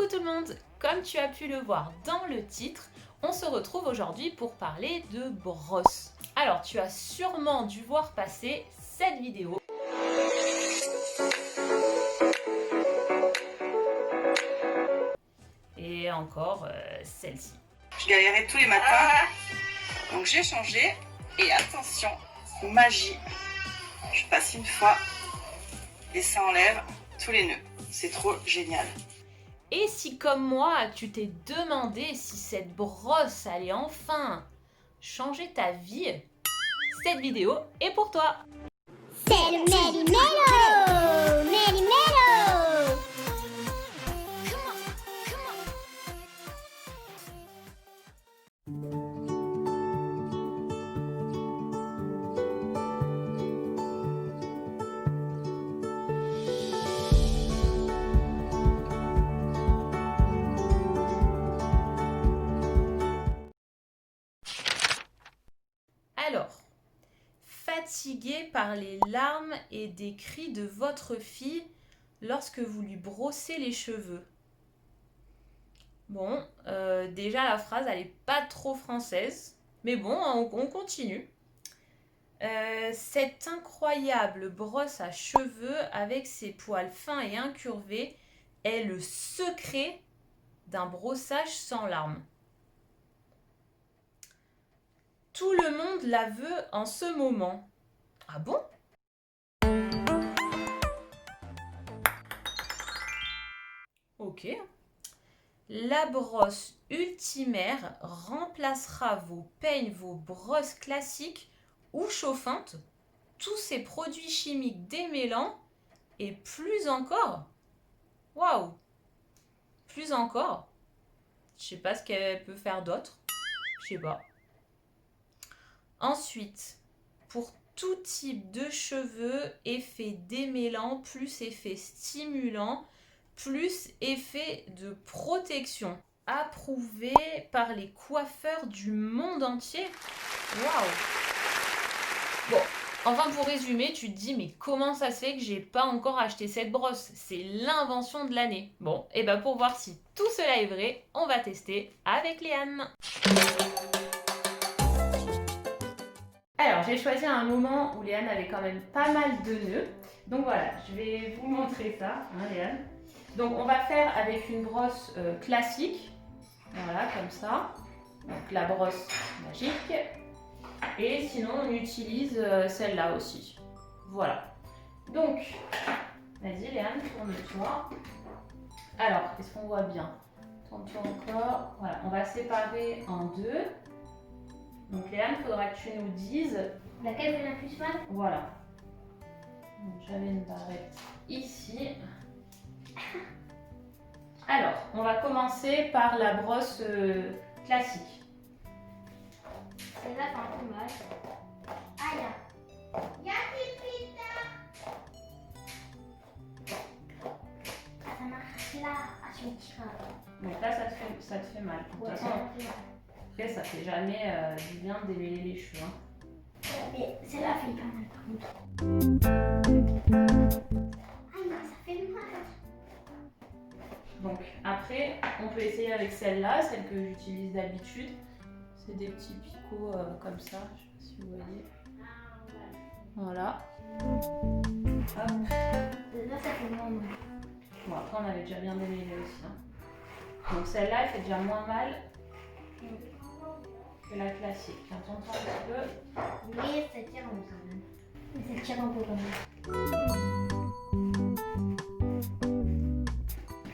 Coucou tout le monde! Comme tu as pu le voir dans le titre, on se retrouve aujourd'hui pour parler de brosse. Alors tu as sûrement dû voir passer cette vidéo. Et encore celle-ci. Je galérais tous les matins, donc j'ai changé. Et attention, magie, je passe une fois et ça enlève tous les nœuds. C'est trop génial. Et si comme moi, tu t'es demandé si cette brosse allait enfin changer ta vie, cette vidéo est pour toi. C'est le Méli-Mélo! Méli-Mélo! Alors, fatigué par les larmes et des cris de votre fille lorsque vous lui brossez les cheveux. Bon, déjà la phrase elle n'est pas trop française, mais bon, on continue. Cette incroyable brosse à cheveux avec ses poils fins et incurvés est le secret d'un brossage sans larmes. Tout le monde la veut en ce moment. Ah bon? Ok. La brosse Ultimaire remplacera vos peignes, vos brosses classiques ou chauffantes, tous ces produits chimiques démêlants et plus encore. Waouh! Plus encore. Je sais pas ce qu'elle peut faire d'autre. Je sais pas. Ensuite, pour tout type de cheveux, effet démêlant plus effet stimulant plus effet de protection. Approuvé par les coiffeurs du monde entier. Waouh! Bon, enfin pour résumer, tu te dis mais comment ça se fait que j'ai pas encore acheté cette brosse? C'est l'invention de l'année. Bon, et ben pour voir si tout cela est vrai, on va tester avec Léane. Alors, j'ai choisi un moment où Léane avait quand même pas mal de nœuds. Donc voilà, je vais vous montrer ça, hein, Léane. Donc on va faire avec une brosse classique, voilà, comme ça. Donc la brosse magique. Et sinon, on utilise celle-là aussi. Voilà. Donc, vas-y Léane, tourne-toi. Alors, est-ce qu'on voit bien? Tourne-toi encore. Voilà, on va séparer en deux. Donc Léane, il faudra que tu nous dises Laquelle fait la plus mal? Voilà. J'avais une barrette ici. Alors, on va commencer par la brosse classique. Celle-là fait un peu mal. Ah, y'a pipita! Ah, ça marche là. Ah, je me tire. Donc là, ça te fait mal. De toute Ouais, façon, ça me fait mal. après, ça fait jamais du bien de démêler les cheveux. Hein. Mais celle-là fait pas mal par contre. Ah, mais ça fait mal. Donc après, on peut essayer avec celle-là, celle que j'utilise d'habitude. C'est des petits picots comme ça, je sais pas si vous voyez. Voilà. Hop. Là, ça fait moins mal. Bon, après, on avait déjà bien démêlé aussi. Hein. Donc celle-là, elle fait déjà moins mal que la classique. J'entends un petit peu. Mais ça tire un peu quand même. Mais ça tire un peu quand même.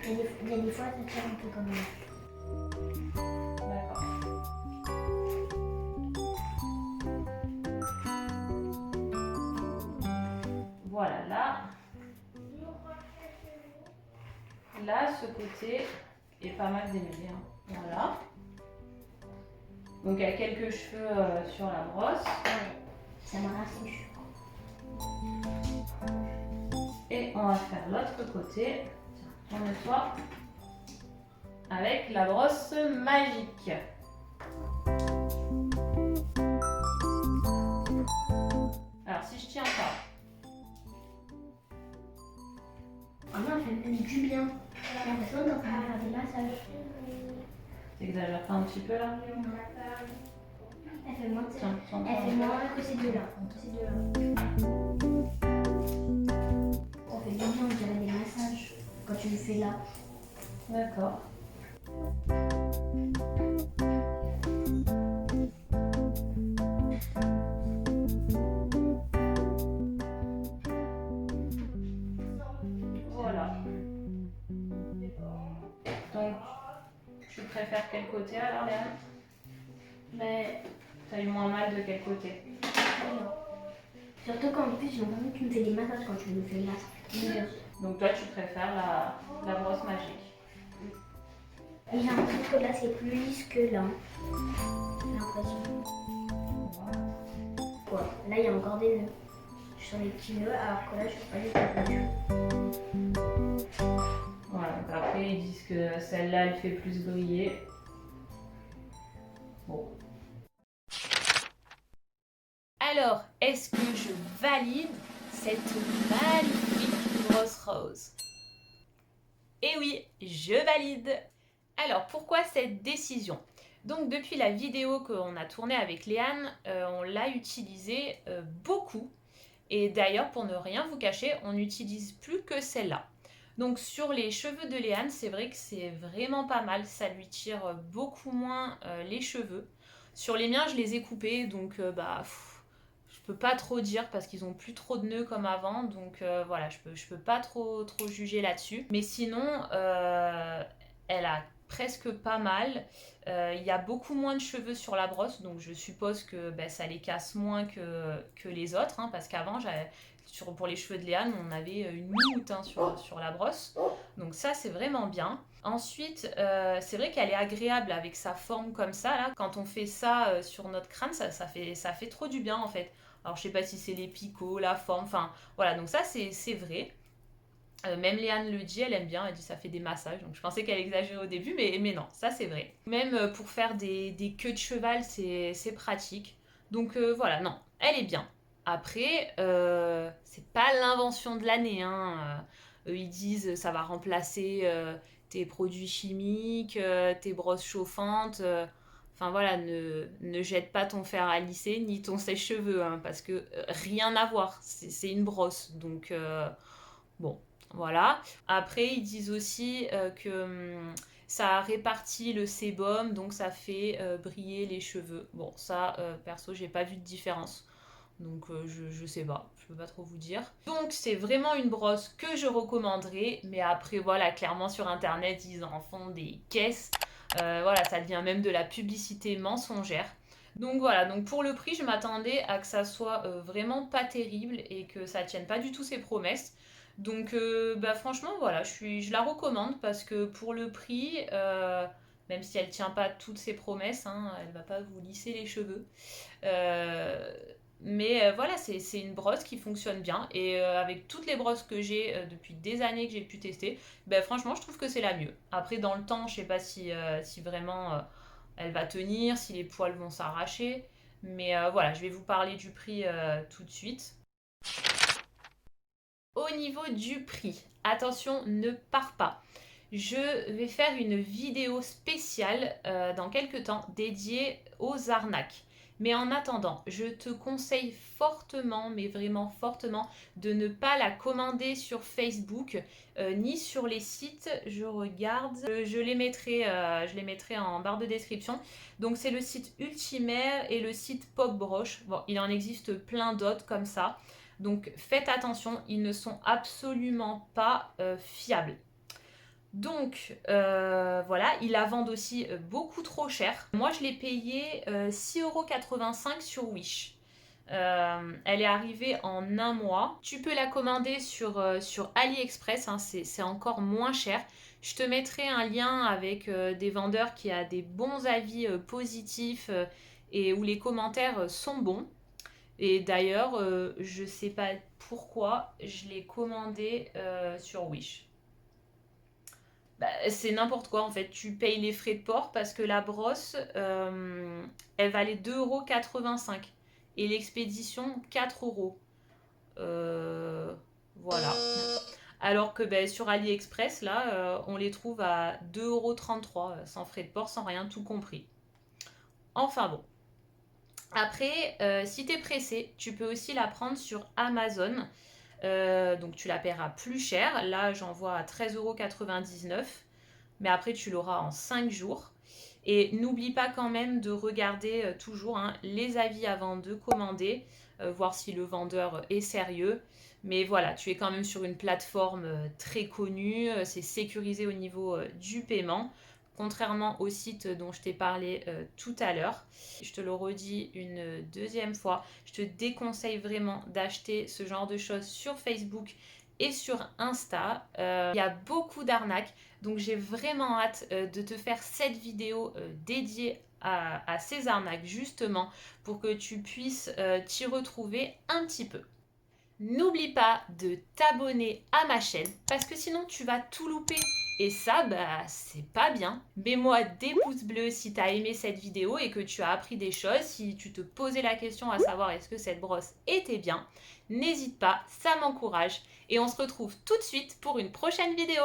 Il y a des fois, ça tire un peu quand même. D'accord. Voilà, là, ce côté est pas mal démêlé. Hein. Voilà. Donc il y a quelques cheveux sur la brosse. Ouais, ça me rassure. Et on va faire l'autre côté. Tiens, tourne-toi. Avec la brosse magique. Alors si je tiens pas. apparemment, elle fait même du bien. J'ai l'impression qu'on va faire des massages. T'exagères pas un petit peu là? Elle fait moins, Tiens, elle fait moins que ces deux-là. Ça fait du bien, on dirait des massages quand tu le fais là. D'accord. Voilà. Donc, tu préfères quel côté alors, Léa? Mais T'as eu moins mal de quel côté? surtout qu'en plus, j'ai l'impression que tu me fais des massages quand tu me fais là. Ça fait du bien. Donc toi, tu préfères la brosse magique. Et j'ai l'impression que là, c'est plus lisse que là. J'ai l'impression. Quoi? Là, il y a encore des nœuds. Sur les petits nœuds, alors que là, je suis pas du tout. Voilà, donc après, ils disent que celle-là, elle fait plus briller. Bon. Alors, est-ce que je valide cette magnifique brosse rose? Eh oui, je valide! Alors, pourquoi cette décision? Donc, depuis la vidéo qu'on a tournée avec Léane, on l'a utilisée beaucoup. Et d'ailleurs, pour ne rien vous cacher, on n'utilise plus que celle-là. Donc, sur les cheveux de Léane, c'est vrai que c'est vraiment pas mal. Ça lui tire beaucoup moins les cheveux. Sur les miens, je les ai coupés, donc je peux pas trop dire parce qu'ils ont plus trop de nœuds comme avant. Donc voilà, je peux pas trop juger là-dessus. Mais sinon, elle a presque pas mal. Il y a beaucoup moins de cheveux sur la brosse, donc je suppose que ça les casse moins que les autres, hein, parce qu'avant, pour les cheveux de Léane, on avait une minute sur la brosse. Donc ça, c'est vraiment bien. Ensuite, c'est vrai qu'elle est agréable avec sa forme comme ça. Là. Quand on fait ça sur notre crâne, ça fait trop du bien en fait. Alors je sais pas si c'est les picots, la forme, enfin voilà, donc ça c'est vrai. Même Léane le dit, elle aime bien, elle dit ça fait des massages. Donc je pensais qu'elle exagérait au début, mais non, ça c'est vrai. Même pour faire des queues de cheval, c'est pratique. Donc voilà, non, elle est bien. Après, c'est pas l'invention de l'année. Hein. Eux, ils disent ça va remplacer tes produits chimiques, tes brosses chauffantes. Enfin voilà, ne jette pas ton fer à lisser ni ton sèche-cheveux, hein, parce que rien à voir. C'est une brosse. Donc bon, voilà. Après, ils disent aussi que ça répartit le sébum, donc ça fait briller les cheveux. Bon, ça, perso, j'ai pas vu de différence. Donc je sais pas, je peux pas trop vous dire. Donc c'est vraiment une brosse que je recommanderais, mais après voilà, clairement sur internet ils en font des caisses. Voilà, ça devient même de la publicité mensongère. Donc voilà, donc pour le prix, je m'attendais à que ça soit vraiment pas terrible et que ça tienne pas du tout ses promesses. Donc franchement voilà, je la recommande parce que pour le prix, même si elle tient pas toutes ses promesses, hein, elle va pas vous lisser les cheveux. Euh, mais voilà, c'est une brosse qui fonctionne bien. Et avec toutes les brosses que j'ai depuis des années que j'ai pu tester, franchement, je trouve que c'est la mieux. Après, dans le temps, je sais pas si vraiment elle va tenir, si les poils vont s'arracher. Mais voilà, je vais vous parler du prix tout de suite. Au niveau du prix, attention, ne pars pas. Je vais faire une vidéo spéciale dans quelques temps dédiée aux arnaques. Mais en attendant, je te conseille fortement, mais vraiment fortement, de ne pas la commander sur Facebook ni sur les sites. Je regarde, je les mettrai en barre de description. Donc c'est le site Ultimaire et le site Popbroche. Bon, il en existe plein d'autres comme ça. Donc faites attention, ils ne sont absolument pas fiables. Donc voilà, ils la vendent aussi beaucoup trop cher. Moi je l'ai payé 6,85 € sur Wish. Elle est arrivée en un mois. Tu peux la commander sur AliExpress, hein, c'est encore moins cher. Je te mettrai un lien avec des vendeurs qui a des bons avis positifs et où les commentaires sont bons. Et d'ailleurs, je sais pas pourquoi je l'ai commandé sur Wish. C'est n'importe quoi en fait. Tu payes les frais de port parce que la brosse, elle valait 2,85 € et l'expédition 4 €. Voilà. Alors que ben, sur AliExpress, là, on les trouve à 2,33 € sans frais de port, sans rien, tout compris. Enfin bon. Après, si tu es pressé, tu peux aussi la prendre sur Amazon. Donc tu la paieras plus cher. Là, j'en vois à 13,99 €. Mais après, tu l'auras en 5 jours. Et n'oublie pas quand même de regarder toujours les avis avant de commander, voir si le vendeur est sérieux. Mais voilà, tu es quand même sur une plateforme très connue, c'est sécurisé au niveau du paiement, contrairement au site dont je t'ai parlé tout à l'heure. Je te le redis une deuxième fois, je te déconseille vraiment d'acheter ce genre de choses sur Facebook et sur Insta. Il y a beaucoup d'arnaques, donc j'ai vraiment hâte de te faire cette vidéo dédiée à ces arnaques justement pour que tu puisses t'y retrouver un petit peu. N'oublie pas de t'abonner à ma chaîne parce que sinon tu vas tout louper et ça c'est pas bien. Mets-moi des pouces bleus si tu as aimé cette vidéo et que tu as appris des choses, si tu te posais la question à savoir est-ce que cette brosse était bien. N'hésite pas, ça m'encourage et on se retrouve tout de suite pour une prochaine vidéo.